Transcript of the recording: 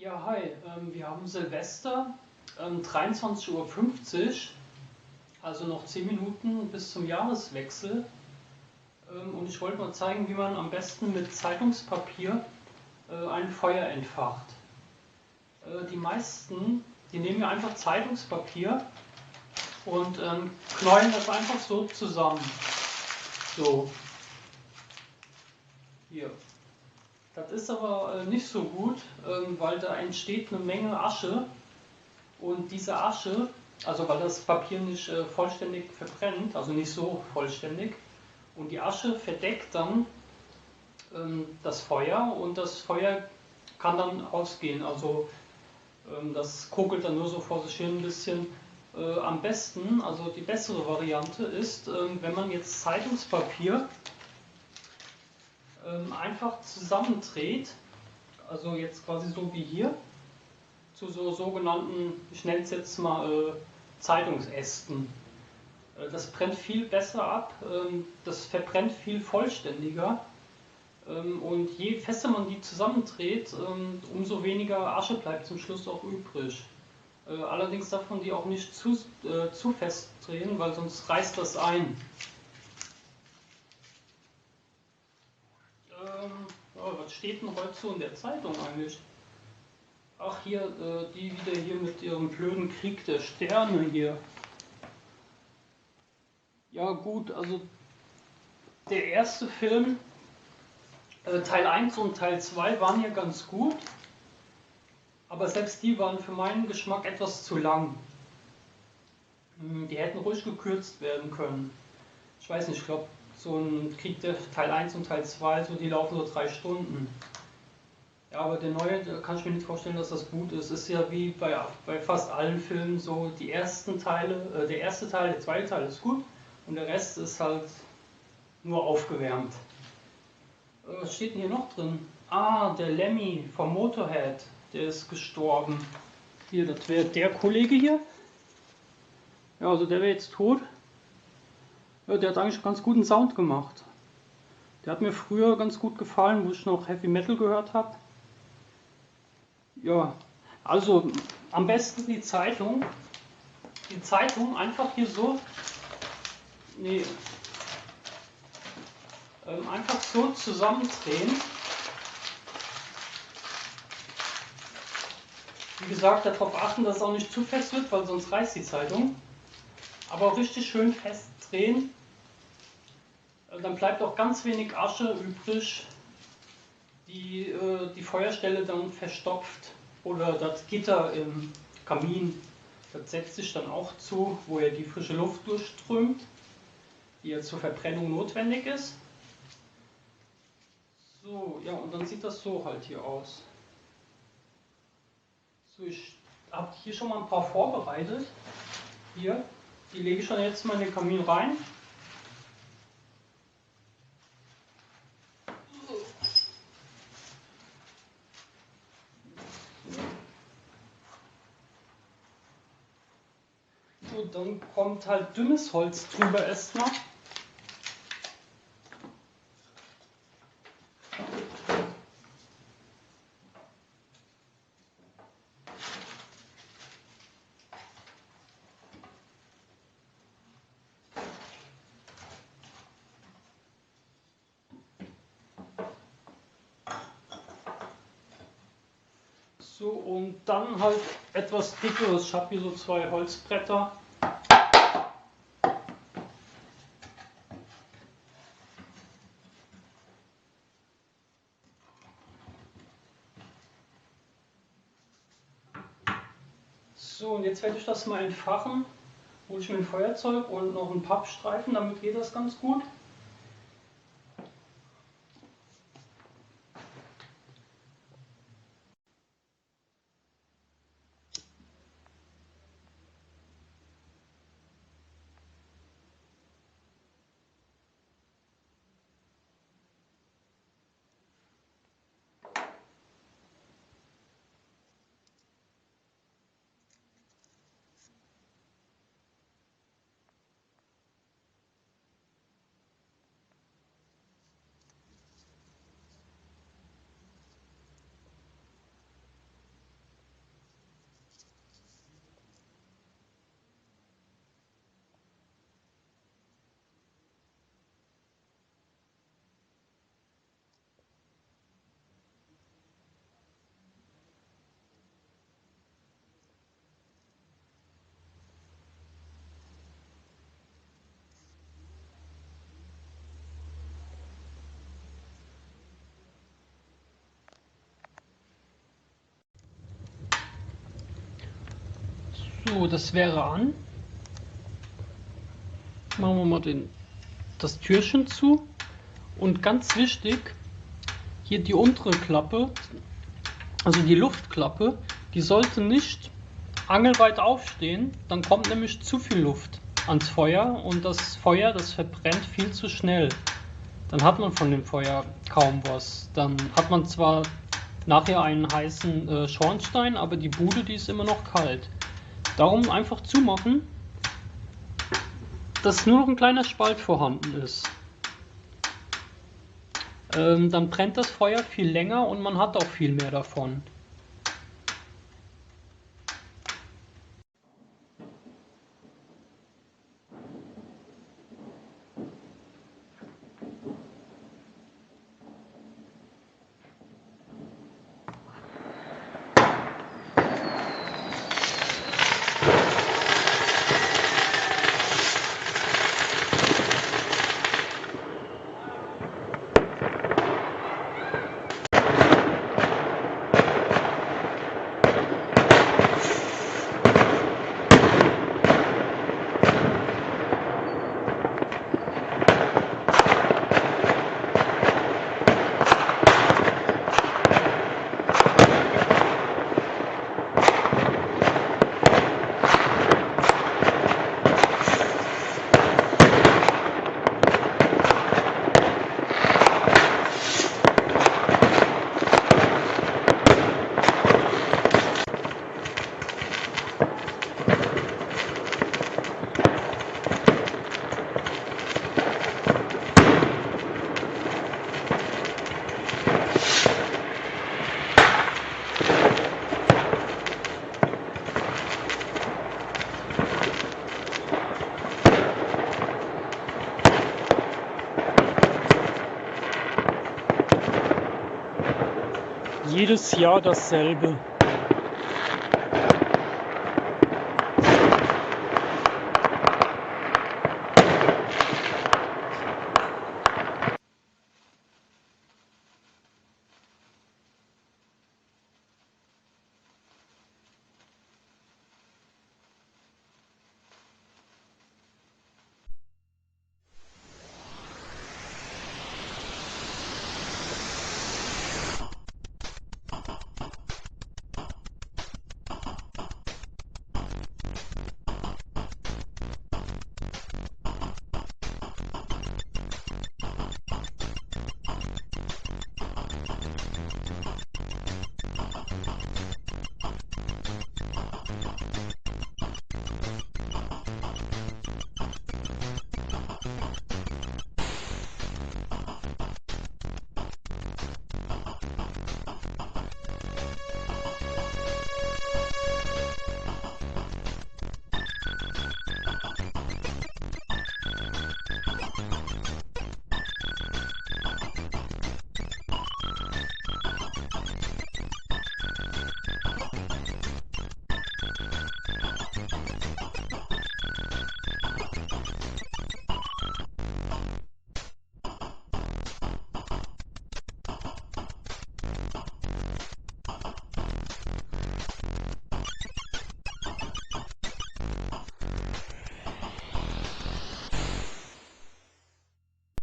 Ja, hi, wir haben Silvester, 23:50 Uhr, also noch 10 Minuten bis zum Jahreswechsel. Und ich wollte mal zeigen, wie man am besten mit Zeitungspapier ein Feuer entfacht. Die meisten, die nehmen ja einfach Zeitungspapier und knäulen das einfach so zusammen. So, hier. Das ist aber nicht so gut, weil da entsteht eine Menge Asche und diese Asche, also weil das Papier nicht vollständig verbrennt, also nicht so vollständig, und die Asche verdeckt dann das Feuer und das Feuer kann dann ausgehen, also das kokelt dann nur so vor sich hin ein bisschen. Am besten, also die bessere Variante ist, wenn man jetzt Zeitungspapier einfach zusammendreht, also jetzt quasi so wie hier, zu so sogenannten, ich nenne es jetzt mal Zeitungsästen. Das brennt viel besser ab, das verbrennt viel vollständiger und je fester man die zusammendreht, umso weniger Asche bleibt zum Schluss auch übrig. Allerdings darf man die auch nicht zu fest drehen, weil sonst reißt das ein. Ja, was steht denn heute so in der Zeitung eigentlich? Ach hier, die wieder hier mit ihrem blöden Krieg der Sterne hier. Ja gut, also der erste Film, Teil 1 und Teil 2 waren ja ganz gut, aber selbst die waren für meinen Geschmack etwas zu lang. Die hätten ruhig gekürzt werden können. Ich weiß nicht, ich glaube, so ein Krieg der Teil 1 und Teil 2, so die laufen so 3 Stunden. Ja, aber der neue, da kann ich mir nicht vorstellen, dass das gut ist. Es ist ja wie bei fast allen Filmen so, die ersten Teile, der erste Teil, der zweite Teil ist gut und der Rest ist halt nur aufgewärmt. Was steht denn hier noch drin? Ah, der Lemmy vom Motorhead, der ist gestorben. Hier, das wäre der Kollege hier. Ja, also der wäre jetzt tot. Ja, der hat eigentlich ganz guten Sound gemacht. Der hat mir früher ganz gut gefallen, wo ich noch Heavy Metal gehört habe. Ja, also am besten die Zeitung. Die Zeitung einfach hier so. Nee, einfach so zusammendrehen. Wie gesagt, darauf achten, dass es auch nicht zu fest wird, weil sonst reißt die Zeitung. Aber auch richtig schön fest drehen. Dann bleibt auch ganz wenig Asche übrig, die die Feuerstelle dann verstopft. Oder das Gitter im Kamin, das setzt sich dann auch zu, wo ja die frische Luft durchströmt, die ja zur Verbrennung notwendig ist. So, ja, und dann sieht das so halt hier aus. So, ich habe hier schon mal ein paar vorbereitet. Hier, die lege ich dann jetzt mal in den Kamin rein. So, dann kommt halt dünnes Holz drüber erstmal. So, und dann halt etwas dickeres. Ich habe hier so 2 Holzbretter. So, und jetzt werde ich das mal entfachen. Hole ich mir ein Feuerzeug und noch einen Pappstreifen, damit geht das ganz gut. So, das wäre an. Machen wir mal das Türchen zu. Und ganz wichtig, hier die untere Klappe, also die Luftklappe, die sollte nicht angelweit aufstehen, dann kommt nämlich zu viel Luft ans Feuer und das Feuer, das verbrennt viel zu schnell. Dann hat man von dem Feuer kaum was. Dann hat man zwar nachher einen heißen Schornstein, aber die Bude, die ist immer noch kalt. Darum einfach zumachen, dass nur noch ein kleiner Spalt vorhanden ist. Dann brennt das Feuer viel länger und man hat auch viel mehr davon. Jedes Jahr dasselbe.